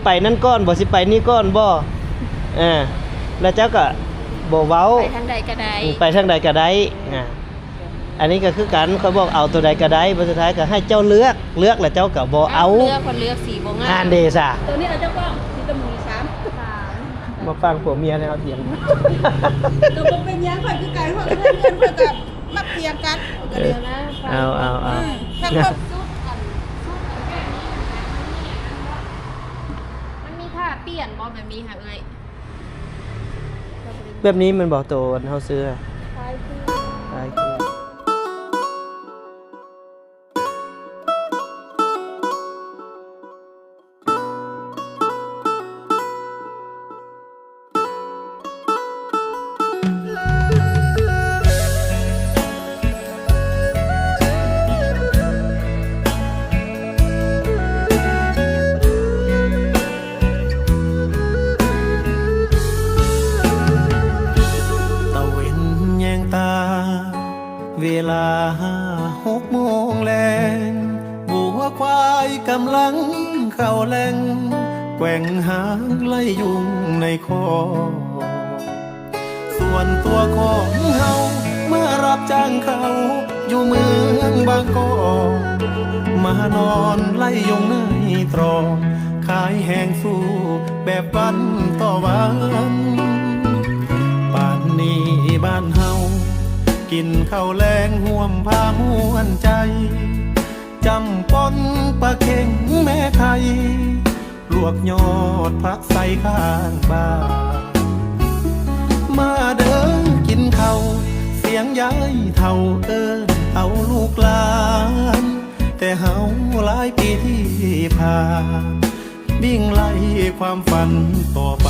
ไปนั่นก้อนบ่สิไปนี่ก้อนบ่แล้วเจ้าก็บ่เว้าไปทางใดก็ได้ไปทางใดก็ได้อันนี้ก็คือกันเขาบอกเอาตัวใดก็ได้สุดท้ายก็ให้เจ้าเลือกแล้วเจ้าก็บ่เอาเลือกคนเลือกสีบ่งามเดซ่าตัวนี้เอาเจ้าก้องที่ตะมู3มาฟังผัวเมียแล้วเถียงตัวบ่เป็นหยังข่อยคือไก่ข่อยเพื่อนข่อยก็มาเถียงกันก็เดียวนะเอาทั้งครบมันมีค่าเปลี่ยนบ่แบบนี้ค่ะเอ้ยแบบนี้มันบอกโตนเฮาซื้อคล้ายคือเวลา6 โมงแลงบัวควายกำลังเข้าแหล่งแกว่งหางไล่ยุงในคอส่วนตัวของเฮาเมื่อรับจ้างเขาอยู่เมืองบางกอกมานอนไล่ยุงในตรอกขายแห้งสู้แบบวันต่อวันป่านนี้บ้านเฮากินข้าวแลงห่วมผ้ามวนใจจำปนปลาเค็งแม่ไข่ลวกยอดผักใส่ข้างบ้านมาเดินกินข้าวเสียงยายเท่าเอาลูกหลานแต่เฮาหลายปีที่ผ่านวิ่งไล่ความฝันต่อไป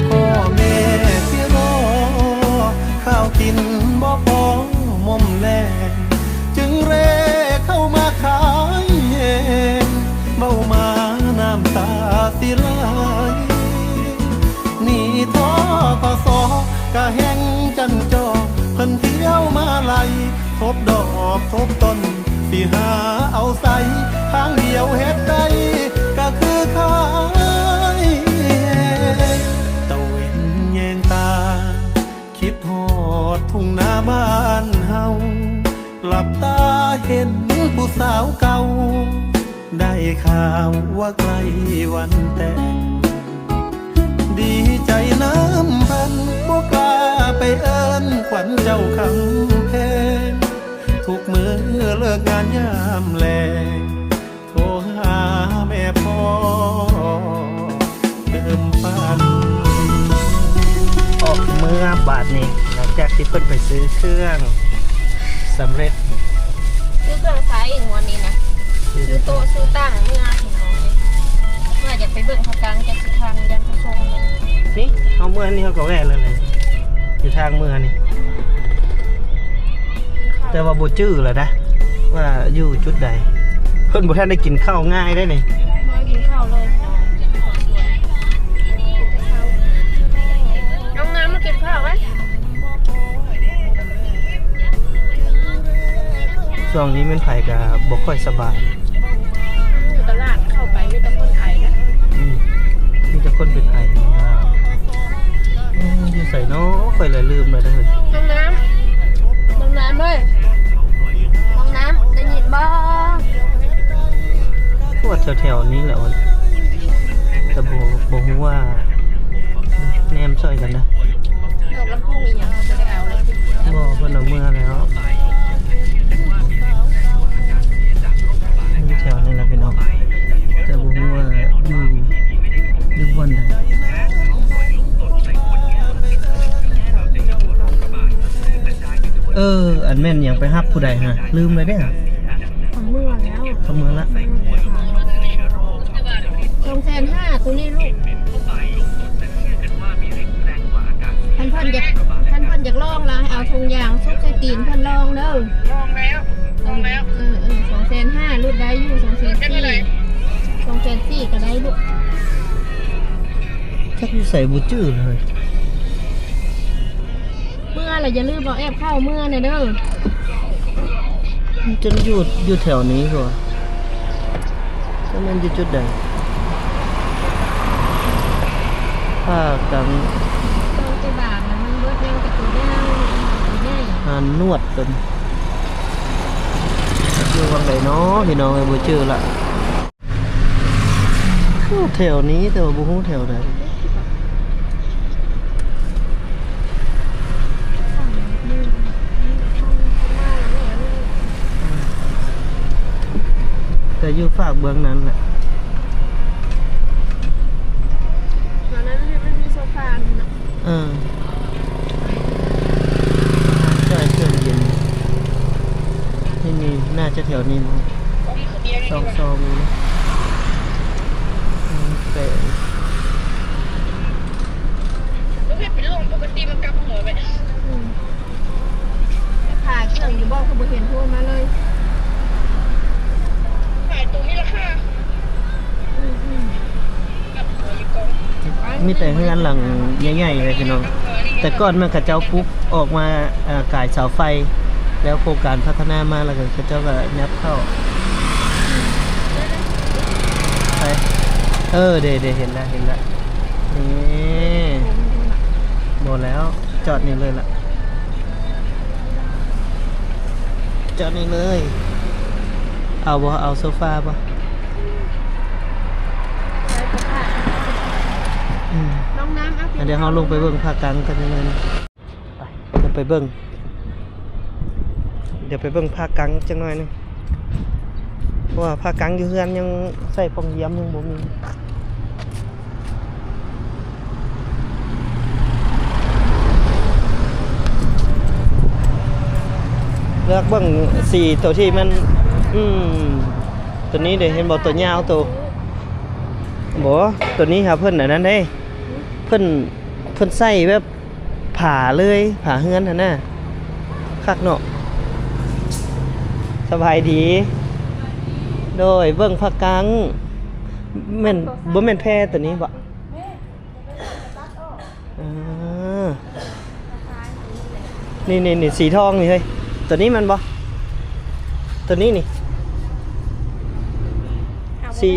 พ่อแม่ที่รอข้าวกินบ่พอมอมแลงจึงเร่เข้ามาขายเองเบ้ามาน้ำตาสิไหลนี่ท้อกอสอกะแห้งจันจอเพิ่นเที่ยวมาไล่ทบดอกทบต้นสิหาเอาใส่ทางเดียวเฮ็ดได้ก็คือขายตะเวนแยงตาคิดฮอดทุ่งนาบ้านเฮาหลับตาเห็นผู้สาวเก่าได้ข่าวว่าใกล้วันแต่งดีใจน้ำพันบ่กล้าไปเอิ้นขวัญเจ้าคำแพงทุกมื้อเลิกงานยามแลงโทรหาแม่พ่อเติมฝันออกเมื่อบาทนี้หลังจากที่เพิ่นไปซื้อเครื่องสำเร็จซื้อเครื่องใช้อีกวันนี้นะซื้อโต๊ะซื้อตั้งเมื่อพี่น้องเลยเมื่ออยากไปเบิ่งพระกังจะสิทันยันพระทรงนี่เอาเมื่อนี่เขาก็แวะเลยอยู่ทางเมื่อนี่แต่ว่าบ่จื้อแล้วนะว่าอยู่จุดใดเพิ่นบ่ทันได้กินข้าวง่ายได้นี่มากินข้าวเลยน้องน้ำมากินข้าวไหมช่วงนี้มันไผก็บ่ค่อยสบายอยู่ตลาดเข้าไปมีแต่คนไทยนะมีแต่คนเป็นไทยอยู่ใส่เนาะค่อยเลยลืมเลยเด้อน้องน้ำเลยน้องน้ำได้ยินบ่พวกแถวๆนี้แหละแต่บ่ฮู้ว่าแนมช่วยกันนะดอกลำพูมีอย่างไม่ได้เอาเลยบ่เพิ่นเอาเมื่อแล้วแถวนี้นะพี่น้องแต่บ่ฮู้ว่าอยู่บนไหนอันแม่นยังไปฮับผู้ใดฮะลืมเลยเด้อทำเมื่อแล้วทำเมื่อละ250,000ตัวนี้ลูกท่านอยากลองละเอาถุงยางซุกใส่ตีนท่านลองเด้อลองแล้ว250,000รุ่นได้อยู่240,000ก็ได้ลูกจักใส่บุจื้อเลยเมื่อเราอย่าลืมบอกแอบเข้าเมื่อเนี่ยเด้อจนอยู่แถวนี้ก่อนจะมันอยู่จุดใด ผ้ากัง ตรงที่บาทนะมันเบิดยังกับตัวยาวใหญ่ หานนวดตัวนี้อยู่วังไหนเนาะพี่น้องไอ้บ่ชื่อละแถวนี้แต่ว่าบ่ฮู้แถวไหนแต่อยู่ฝากเบื้องนั้นแหละ ตอนนั้นมันมีโซฟาเนาะ ใช่เครื่องเย็นที่นี่น่าจะแถวนี้มั้งซองนี้แต่ ไม่เป็นเป็นลมปกติมันกลับหัวไป ผ่าเครื่องอยู่บอกเขาบ่เห็นโทรมาเลย ขายตัวนี้ราคากับหัวอยู่กอง มีแต่เฮือนหลังใหญ่ๆเลยพี่น้องแต่ก่อนมันกระเจ้าปุ๊บออกมาก่ายเสาไฟ แล้วโครงการพัฒนามาแล้วก็กระเจ้าก็แนบเข้าไปเดเห็นแล้วนี่หมดแล้วจอดนี่เลยล่ะจอดนี่เลยเอาโซฟาป่ะน้องน้ำเอา เดี๋ยวเราลงไปเบิ่งภาคกลางกันยังไงนะไปเบิ่งเดี๋ยวไปเบิ่งภาคกลางจังหน่อยนึงเพราะว่าภาคกลางอยู่เฮือนยังใส่ปองเยี่ยมยังบ่มีเลือกเบิ่งสีตัวที่มันตัวนี้เดี๋ยวเห็นบ่ตัวยาวบ่ตัวนี้ครับเพิ่นอันนั้นเด้เพิ่นใส่แบบผ่าเลยผ่าเฮือนหั่นน่ะคักเนาะสบายดี โดยเบิ่งผักกังแม่นบ่แม่นแพรตัวนี้บ่นี่สีทองนี่เฮ้ยตัวนี้มันบ่ตัวนี้นี่สี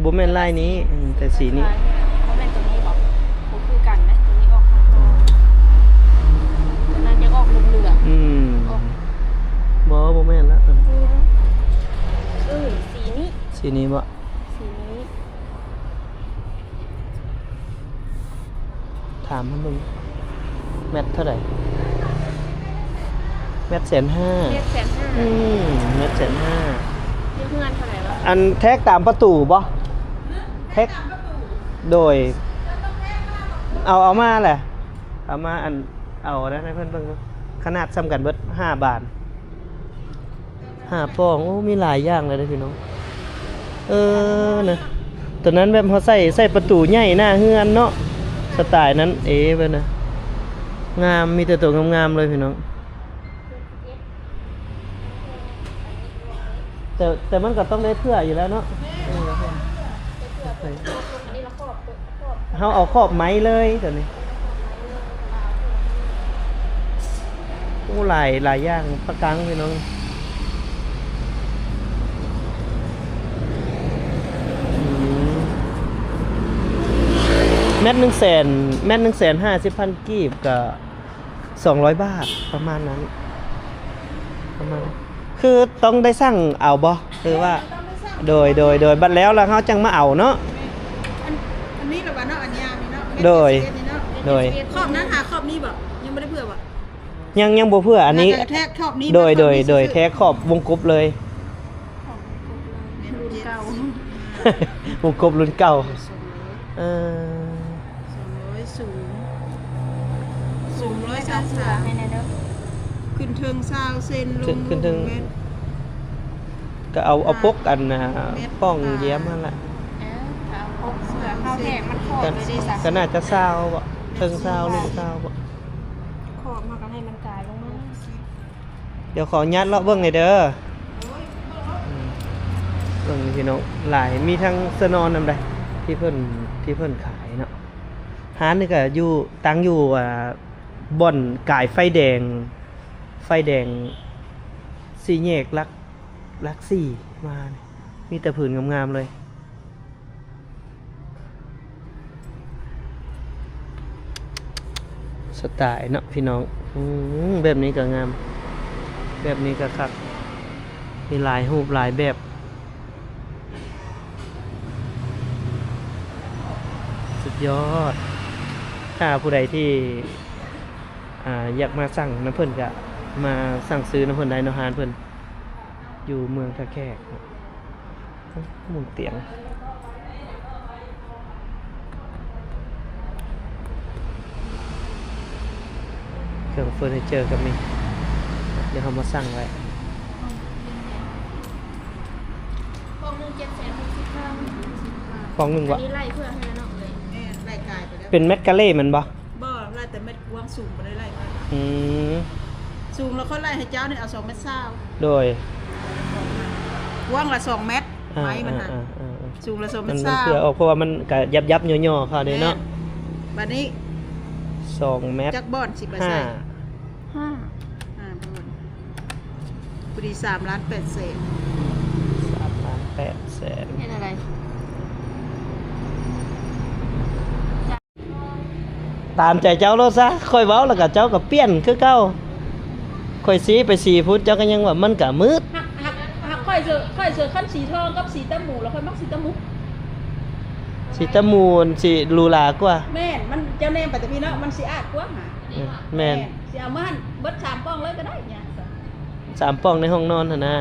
บ่แม่นลายนี้แต่สีนี้ เขาเป็นตัวนี้บอกเขาคือกันไหมตัวนี้ออกข้างนอกตัวนั้นยังออกเหลืองบ่แม่นละตัวนี้ สีนี้ สีนี้บ่ สีนี้ ถามมันมึงแมทเท่าไหร่แมท150,000 เรียก150,000แมท150,000 เรียกเงินเท่าไหร่วะ อันแท็กตามประตูบ่แท็กโดยเอามาแหละเอามาอันเอานะให้เพิ่นเบิ่งดูขนาดซ้ำกันเบิด5 บาท5ฟองโอ้มีหลายอย่างเลยเด้อพี่น้องนะตัวนั้นแบบเขาใส่ประตูใหญ่หน้าเฮือนเนาะสไตล์นั้นเบิ่นนะงามมีแต่ตัวงามๆเลยพี่น้องแต่มันก็ต้องได้เพื่ออยู่แล้วเนาะเขาเอาขอบไม้เลยเดี๋ยวนี้โอ้หลายอย่างประกังพี่น้องแมท150,000 กีบกับ200 บาทประมาณนั้นคือต้องได้สั่งเอาบ่คือว่าโดยบัดแล้วเขาจังมาเอาเนาะอันนี้ระบาดเนาะอันยามีเนาะ โดย ขอบนั้นหาขอบนี้บ่ยังไม่ได้เผื่อบ่ ยังบ่เพื่ออันนี้ แทกขอบนี้ โดยแท้ขอบวงกบเลย รุ่นเก่าว งกบรุ่นเก่าสูง133 ให้ในเด้อ ขึ้นเทิง20 เซนลง ขึ้นถึงก็เอาพกอันป้องแย้มนั่นแหละ เอาพกเสื้อเข้าแทกมันขอบไปดิสะ ก็น่าจะ20บ่ถึง20ลูก20บ่ ขอบมากันให้มันกลายลงมา เดี๋ยวขออนุญาตเลาะเบิ่งหน่อยเด้อเบิ่งพี่น้องหลายมีทั้งเสื้อนอนนำใดที่เพิ่นขายเนาะร้านนี่ก็อยู่ตั้งอยู่บ่อนกายไฟแดงสี่แยกลัก4มานี่มีแต่ผืนงามๆเลย สไตล์เนาะพี่น้องแบบนี้ก็งามแบบนี้ก็คักมีหลายรูปหลายแบบสุดยอดถ้าผู้ใดที่อยากมาสั่งน้ำเพิ่นก็มาสั่งซื้อน้ำเพิ่นได้เนาะฮานเพิ่นอยู่เมืองท่าแขกหมุนเตียงเครื่องเฟอร์นิเจอร์ก็มีเดี๋ยวเขามาสั่งไว้ กล่องหนึง760,000 ของหนึ่ง อั วะ นนี้ไล่เพื่อให้น้องเลย แม่ไล่กายไปแล้ว เป็นแมคกาเล่มันบ่ บ่ไล่แต่เม็ดกวางสูงบ่ได้ไล่ไป อืม สูงแล้วเขาไล่ให้เจ้าเนี่ยเอา2เม็ดเศร้า โดย กว้างละ2เม็ดไม้มันน่ะ อ่า สูงละ2 มั เม็ น ดเศร้า เผื่อออกเพราะว่ามันก็ยับย่อๆเขาเด้เนาะ บัดนี้ 2 เมตร จักบ่อนสิไปใส่ 5 5 บ่อนพอดี3ล้าน8แสน 3,800,000 เห็นอะไร ตามใจเจ้าโลดซะค่อยเว้าแล้วก็เจ้าก็เปลี่ยนคือเก่าค่อยสีไป4ฟุตเจ้าก็ยังว่ามันก็มืด หักค่อยเสือขั้นสีทองกับสีตะหมูแล้วค่อยมักสีตะหมู สิตะมูนสิลูลากว่า แม่นมันเจ้าแนมปัตตพีเนาะมันสิอาดกว่าหา แม่น สิเอามาหั่นเบิด3ป้องเลยก็ได้เนี่ย 3 ป้องในห้องนอนหั่นนะ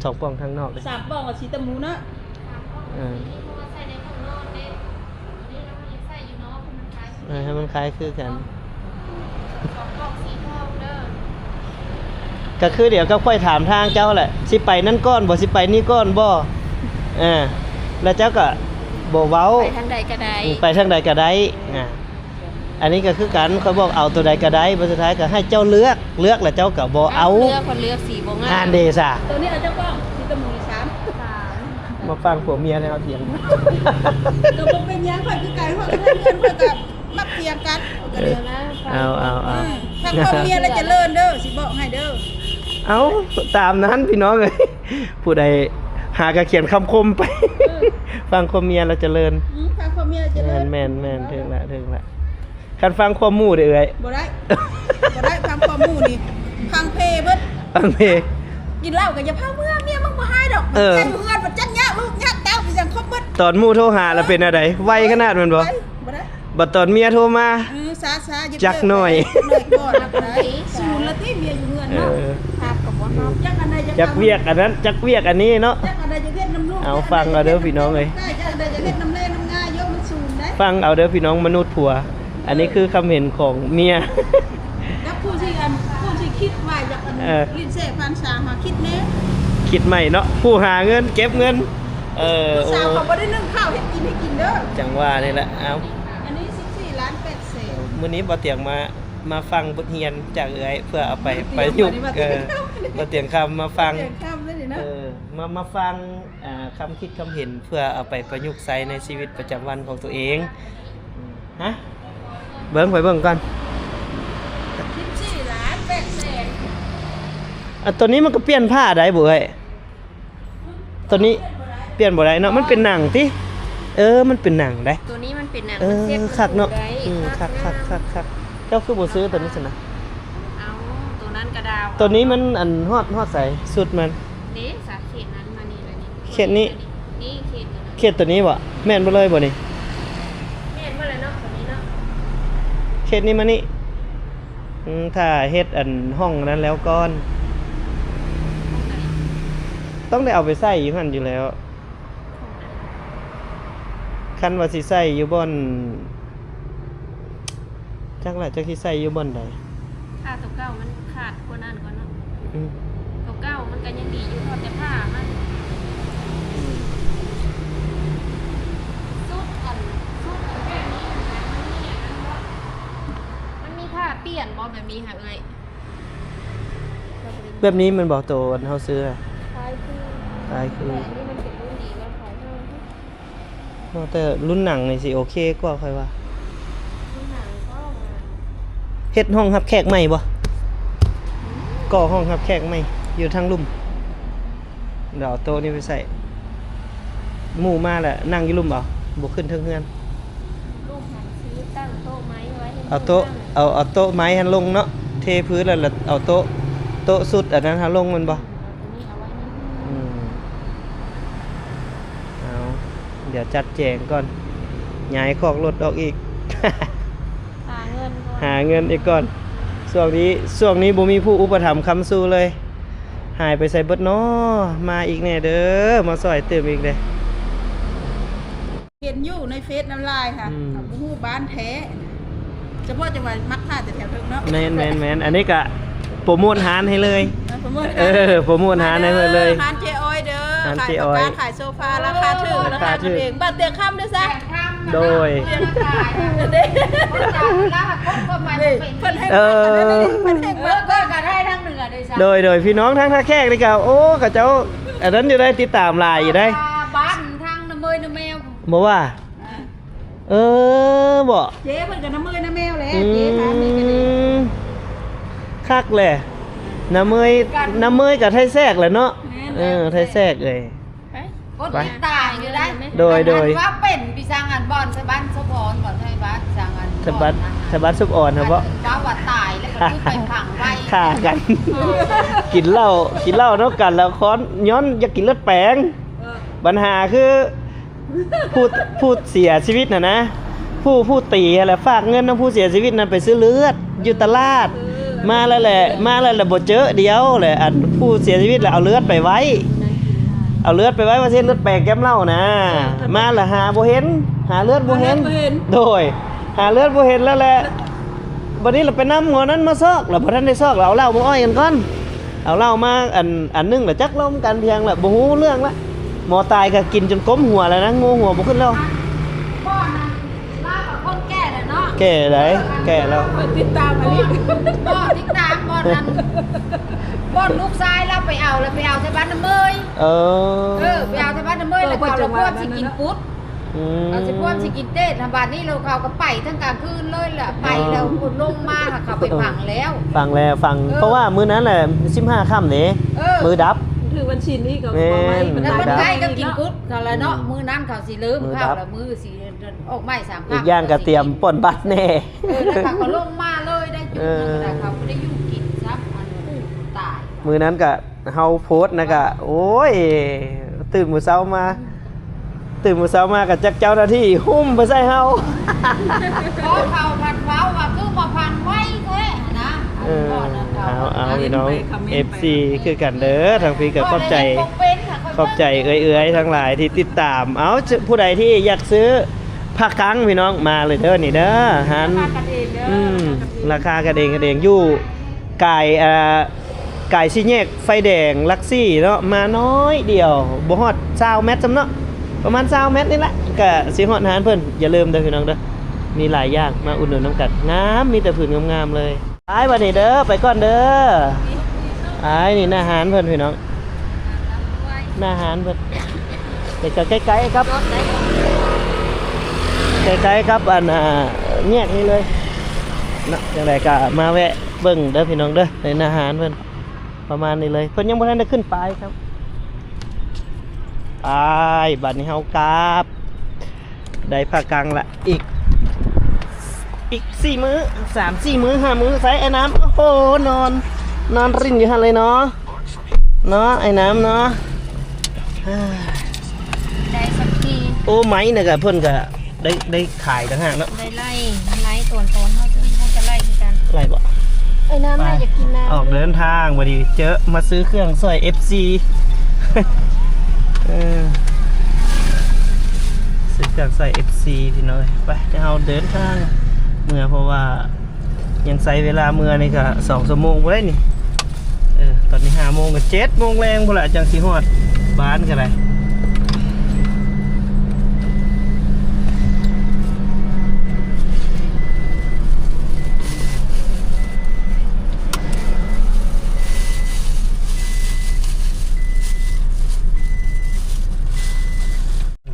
2 ป้องข้างนอกเลย 3ป้องกับสีตะหมูเนาะ ให้มันคล้ายคือกัน ก็คือเดี๋ยวก็ค่อยถามทางเจ้าแหละสิไปนั่นก้อนบ่สิไปนี่ก้อนบ่แล้วเจ้าก็บ่เว้า ไปทางใดก็ได้ ไปทางใดก็ได้อันนี้ก็คือกันเขาบอกเอาตัวใดก็ได้บ่สุดท้ายก็ให้เจ้าเลือกแล้วเจ้าก็บ่เอา เลือกคนเลือกสีบ่งาม อ่านเดซ่ะ ตัวนี้เอาเจ้าป้องสีตะหมู3 มาฟังผัวเมียในเอาเถียง ก็บ่เป็นหยังค่อยคือไก่ค่อยเพื่อนค่อยก็มักเถียงกันก็เด้อนะ เอา ทางพ่อเมียแล้วจะเลิศเด้อสิบอกให้เด้อ เอาตามนั้นพี่น้องเลยผู้ใดหากระเขียนคำคมไป ฟังความเมียเราเจริญ ทางพ่อเมียจะเลิศ แม่นถึงละคันฟังความหมู่เด้อเอ้ย บ่ได้ทางพ่อหมู่นี่พังเพเบิด ฟังเพลง กินเหล้าก็อย่าพาเมียมึงบ่ให้ดอก เออ ใจอยู่เฮือนบ่จักยากลูกยากเต้าสิจังครบเบิด ตอนหมู่โทรหาแล้วเป็นอะไรไวขนาดมันบ่ บ่ได้ บัดตอนเมียโทรมา ซาๆ จักหน่อย ก่อนได้ศูนย์ละที่เมียอยู่เฮือน เอ เนาะ อ ครับกับบ่ครับ จักอันใด จักเวียกอันนั้นจักเวียกอันนี้เนาะ จักอันใดจะเฮ็ดน้ำลูก เอาฟังเอาเด้อพี่น้องเอ้ย ได้จักอันใดจะเฮ็ดน้ำแร่น้ำง่ายยกมันศูนย์ได้ ฟังเอาเด้อพี่น้องมนุษย์ผัว อันนี้คือคำเห็นของเมีย แล้วผู้ที่คิดว่าอยากอัน เออ ลิ้นเสพพันสามาคิดแน่ คิดใหม่เนาะผู้หาเงินเก็บเงินโอ้ สาวเขาบ่ได้นึ่งข้าวให้กินเด้อ จังว่านี่แหละเอา อันนี้14ล้าน8แสน มื้อนี้บ่เตียงมาฟังบทเรียนจากเอื้อยเพื่อเอาไปประยุกต์บ่เตียงคำมาฟัง เสียงข้ามเลยนี่นะ มาฟังคำคิดคำเห็นเพื่อเอาไปประยุกต์ใช้ในชีวิตประจำวันของตัวเองฮะเบิ่งไปเบิ่งก่อน 14ล้าน8แสน ตัวนี้มันก็เปลี่ยนผ้าได้บ่เอ้ยตัวนี้เปลี่ยนบ่ได้เนาะมันเป็นหนังติมันเป็นหนังได้ ตัวนี้มันเป็นหนัง เอ มัน อ เซ็ต คักเนาะ ได้ คักเจ้าคือบ่ซื้อตัวนี้สินะ เอาตัวนั้นกระดาว ตัวนี้มันอันฮอดใส่สุดมัน นี่สาเขตนั้นมานี่เลยนี่ เขตนี้ นี่เขตตัวนั้น เขตตัวนี้บ่แม่นบ่เลยบ่นี่ แม่นว่าอะไรเนาะตัวนี้เนาะ เขตนี้มานี่ถ้าเฮ็ดอันห้องนั้นแล้วก่อน ต้องได้เอาไปใส่อยู่หั่นอยู่แล้วคันว่าสิใส่อยู่บ่อนจักล่ะจักสิใส่อยู่บ่อนใด ผ้าตัวเก่ามันขาดกว่านั้นก่อนเนาะ อืม ตัวเก่ามันก็ยังดีอยู่พอแต่ผ้ามันสุดอันแบบนี้นะมันมีผ้าเปลี่ยนบ่แบบนี้ค่ะเอ้ย แบบนี้มันบอกโตอันเฮาซื้ออะ คล้ายคือ ตายคือ แต่อันนี้มันเป็นรุ่นดีว่าขายเท่าไหร่ แต่รุ่นหนังนี่สิโอเคกว่าค่อยว่า รุ่นหนังก็มา เฮ็ดห้องรับแขกใหม่บ่ก่อห้องรับแขกใหม่อยู่ทางลุ่มเดี๋ยวเอาโต๊ะนี้ไปใส่หมู่มาแหละนั่งอยู่ลุ่มบ่บ่ขึ้นเทิงเฮือน เ เอาโต๊ะเอาโต๊ะไม้หันลงเนาะเทพื้นแล้วเอาโต๊ะสุดอันนั้นหันลงมันบ่ ตัวนี้เอาไว้นี่ อืมเอาเดี๋ยวจัดแจงก่อนย้ายคอกรถออกอีก หาเงินก่อน หาเงินอีกก่อนช่วงนี้บ่มีผู้อุปถัมภ์ค้ำสู้เลย หายไปใส่เบิดเนาะมาอีกแน่เด้อมาซอยเติมอีกเด้อ เห็นอยู่ในเฟซน้ำลายค่ะ อืม เอาผู้บ้านแท้เฉพาะจังหวัดมักท่าแต่แถวเทิงเนาะ แมนอันนี้ก็โปรโมทหารให้เลย โปรโมท โปรโมทหารให้เพิ่นเลย ร้านเจออยเด้อ ร้าน ขาย เจ๊ ป อ้ ระ อย กันขายโซฟาราคาถูกราคาถูกเองบ้านเตียงค่ำด้วยซะ โดย เด้ ก็มา นี่ เป็น เพิ่นให้ เออ เพิ่นให้ เอ เบิ อ ด ก็กระได้ทั้งเหนือเลยจ้ะ โดยพี่น้องทั้งท่าแขกนี่ก็โอ้เขาเจ้าอันนั้นอยู่ได้ติดตามหลายอยู่ได้ บ้านทั้งน้ำมือน้ำแมว บ่ว่า บ่ เจ๊เพิ่นก็น้ำมือน้ำแมวแหละ อื เจ๊ถามนี่ก็ดี มคักแหละน้ำเมยกับไทยแทรกแหละเนาะไทยแทรกเลย ก็ติดตายอยู่ได้ โดย ว่าเป็นพี่สร้างงานบอลสบ้านสะพอนก่อนไทยบ้านสร้างงาน สบัดซุปอ่อนครับบ่ บ้าว่าตายแล้วก็คือไปผังไว้ ฆ่ากัน กินเหล้าเนาะกันแล้วค้อนย้อนอยากกินเลือดแปลงปัญหาคือผู้เสียชีวิตน่ะนะผู้ตีอะไรฝากเงินนะผู้เสียชีวิตนั้นไปซื้อเลือดอยู่ตลาดมาแล้วแหละบ่เจอเดียวแหละอันผู้เสียชีวิตแล้วเอาเลือดไปไว้ว่าเส้นเลือดแปลงแก้มเหล้านะมาแล้วหาบ่เห็นหาเลือดบ่เห็นโดยหาเลือดบ่เห็นแล้วแหละบัดนี้เราไปนำหัวนั้นมาซอกแล้วพอท่านได้ซอกเราเอาเหล้ามาอ้อยกันก่อนเอาเหล้ามาอันนึงแล้วจักล้มกันเพียงแล้วบ่ฮู้เรื่องละหมอตายก็กินจนก้มหัวแล้วนะงูหัวบ่ขึ้นแล้ว บ้านนั้นลากับคนแก่เลยเนาะ แก่แล้ว เพิ่นติดตามอันนี้ บ่ติดตามบ่นั้นบ่ลูกชายเราไปเอาที่บ้านน้ำเมย เออ ไปเอาที่บ้านน้ำเมยแล้วเขาเราพวกสิกินปุ๊ด ม เอาสิพวกสิกินเต้ทำบ้านนี้เราเขาก็ไปทั้งกลางคืนเลยแหละไปแล้วคนลงมาค่ะเขาไปผังแล้ว ฟังเพราะว่ามื้อนั้นแหละ15ค่ำนี่ เออ มือดับ ถือวันชินนี่ก็ แม่น แล้วมัน ครับ ใกล้ก็กินปุ๊ดเขาแล้วเนาะมื้อนั้นเขาสิลืม มื้อ ข้าว ดับ แล้วมื้อสิออกไม้3 อีกอย่างก็เตรียมป่นบัตรแน่ แล้วเขาลงมาเลยได้อยู่นั่นก็ได้เขาไม่ได้อยู่กินซับมันตาย มื้อนั้นก็เฮาโพสต์นะก็โอ้ยตื่นมื้อเช้ามาก็จักเจ้าหน้าที่หุ้มไปใส่เฮา เพราะเขาพันเว้าว่าคือมาพันไว้แท้นะ เอาพี่น้อง FC คือกันเด้อทางพี่ก็ขอบใจเอื้อยๆทั้งหลายที่ติดตามเอาผู้ใดที่อยากซื้อผักกังพี่น้องมาเลยเด้อนี่เด้อหันราคากันเองอยู่กายสี่แยกไฟแดงลักซี่เนาะมาน้อยเดียวบ่ฮอด20 เมตรจำเนาะประมาณ20 เมตรนี่แหละก็สิฮอดหารเพิ่นอย่าลืมเด้อพี่น้องเด้อมีหลายอย่างมาอุดหนุนน้ำกัดงามมีแต่ผืนงามๆเลยไปบัดนี้เด้อไปก่อนเด้อนี่หน้าหารเพิ่นพี่น้องหน้าหารเพิ่นเด็กก็ใกล้ๆครับใกล้ๆครับอันแยกนี่เลยนะจังไดก็มาแวะเบิ่งเด้อพี่น้องเด้อในหน้าหารเพิ่นประมาณนี้เลยเพิ่นยังบ่ทันได้ขึ้นไปครับไปบัดนี้เฮากราบได้ผ้ากางละอีก4 มื้อ3-4 มื้อ5 มื้อใส่ไอ้น้ำโอ้โหนอนรินอยู่หั่นเลยเนาะไอ้น้ำเนาะ ได้สักที โอ้ไม้น่ะก็เพิ่นก็ได้ขายต่างหากเนาะ ได้ไล่ตนเขาจะไล่คือกัน ไรบ่ ไอ้น้ำน่าจะกินน้ำ ออกเดินทางพอดีเจอมาซื้อเครื่องซอย FC ซื้อเครื่องซอย FC พี่น้อยไปจะเอาเดินทางเมื่อเพราะว่ายังใช้เวลาเมื่อนี่ก็2 ชั่วโมงบ่ได้นี่ตอนนี้5 โมงก็7 โมงแรงพุ่นละจังสิฮอดบ้านก็ได้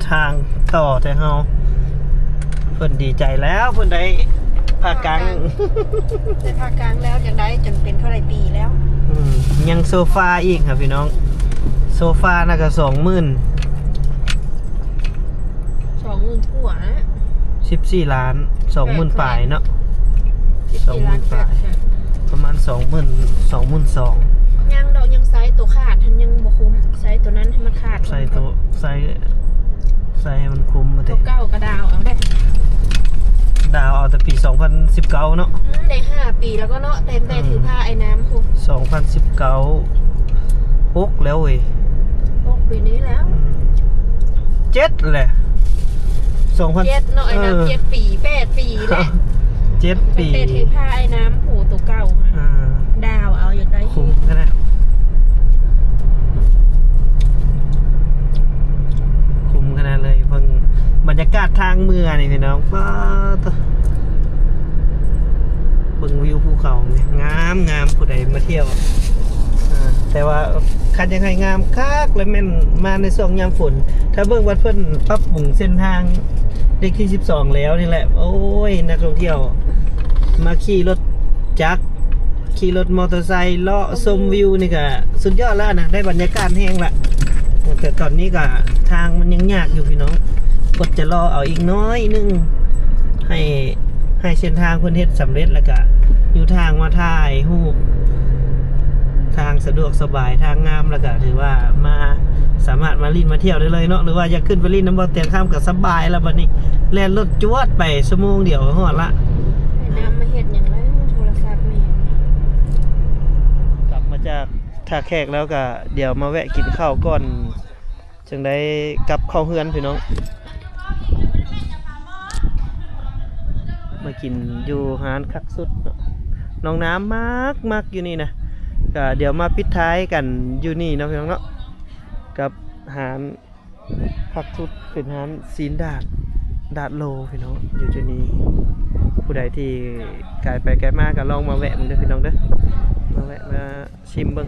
ทางต่อแต่เฮาเพิ่นดีใจแล้วเพิ่นได้ผ้ากาง ได้ภาคกลางแล้วอย่างไดจนเป็นเท่าไรปีแล้ว ยังโซฟาอีกครับพี่น้องโซฟาน่ะก็ 20,000 20,000 ทั่วนะ 14 ล้าน 20,000 ปลายเนาะ 20,000 บาทประมาณ22,000 ยังดอกยังไซส์ตัวขาดทันยังบ่คุ้มไซส์ตัวนั้นให้มันขาด ใส่ตัวใส่ให้มันคุ้มมา ตั เด้ วเก้ากระดาวเอาได้ ดาวเอาแต่ปี 2019 เนาะ ได้5 ปีแล้วก็เนาะเต็มแต่ถือผ้าไอ้น้ำคุ 2019 6แล้วเว้ย 6 ปีนี้แล้ว 7แหละ2000 7เนาะไอ้น้ำ7 ปี8 ปีแหละ 7 ปี แต่ถือผ้าไอ้น้ำผูตัวเก่าฮะดาวเอาอยากได้ คุ้มขนาดคุ้มขนาดเลยเพิ่งบรรยากาศทางเมืองนี่พี่น้องป้าตัวเบิ่งวิวภูเขาเนี่ยงามผู้ใดมาเที่ยวแต่ว่าคันยังไงงามคักแล้วแม่นมาในช่วงยามฝนถ้าเบิ่งวัดเพิ่นปรับปรุงเส้นทางเลขที่12แล้วนี่แหละโอ้ยนักท่องเที่ยวมาขี่รถจักรขี่รถมอเตอร์ไซค์เลาะชมวิวนี่ก็สุดยอดแล้วนะได้บรรยากาศแห้งละแต่ตอนนี้ก็ทางมันยังยากอยู่พี่น้องกดจะรอเอาอีกน้อยนึงให้เส้นทางเพิ่นเฮ็ดสำเร็จแล้วก็อยู่ทางมาถ่ายรูปทางสะดวกสบายทางงามแล้วก็ถือว่ามาสามารถมาลินมาเที่ยวได้เลยเนาะหรือว่าอยากขึ้นไปลินน้ำบ่อเตียงข้ามก็สบายแล้วบัดนี้แล่นรถจวดไปชั่วโมงเดียวก็ฮอดละ ไอ้น้ำมาเฮ็ดหยังไงโทรศัพท์แม่ กลับมาจากท่าแขกแล้วก็เดี๋ยวมาแวะกินข้าวก่อนจึงได้กลับเข้าเฮือนพี่น้องมากินอยู่ร้านคักสุดเนาะน้องน้ำมากอยู่นี่นะก็เดี๋ยวมาปิดท้ายกันอยู่นี่เนาะพี่น้องเนาะกับหารคักสุดเป็นหารซีนดาดโลพี่น้องอยู่ที่นี่ผู้ใดที่ไกลไปไกลมาก็ลองมาแวะมึงเด้อพี่น้องเด้อมาแวะมาชิมเบิ่ง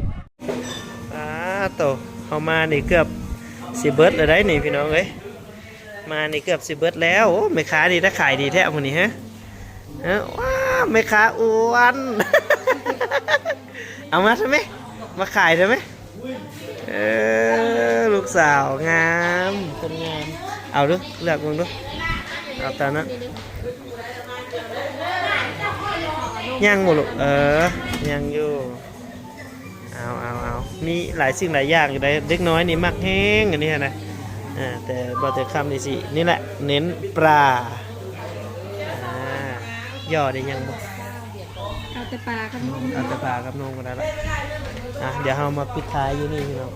โตเอามานี่เกือบสิเบิดเลยได้นี่พี่น้องเอ้ยมานี่เกือบสิเบิดแล้วโอ้แม่ค้าดีถ้าขายดีแท้มื้อนี้ฮะว้าแม่ค้าอ้วน เอามาใช่ไหมมาขายใช่ไหมลูกสาวงามคนงามเอาดูเลือกมึงดูเอาตามนั้นยังหมดลูกยังอยู่เอามีหลายสิ่งหลายอย่างอยู่ในเด็กน้อยนี่มักแห้งอันนี้นะแต่บอแต่คำนี่สินี่แหละเน้นปลาย่อได้ยังบ่ เอาแต่ปลากับนม เอาแต่ปลากับนมก็ได้ละเดี๋ยวเรามาปิดท้ายอยู่นี่พี่น้อง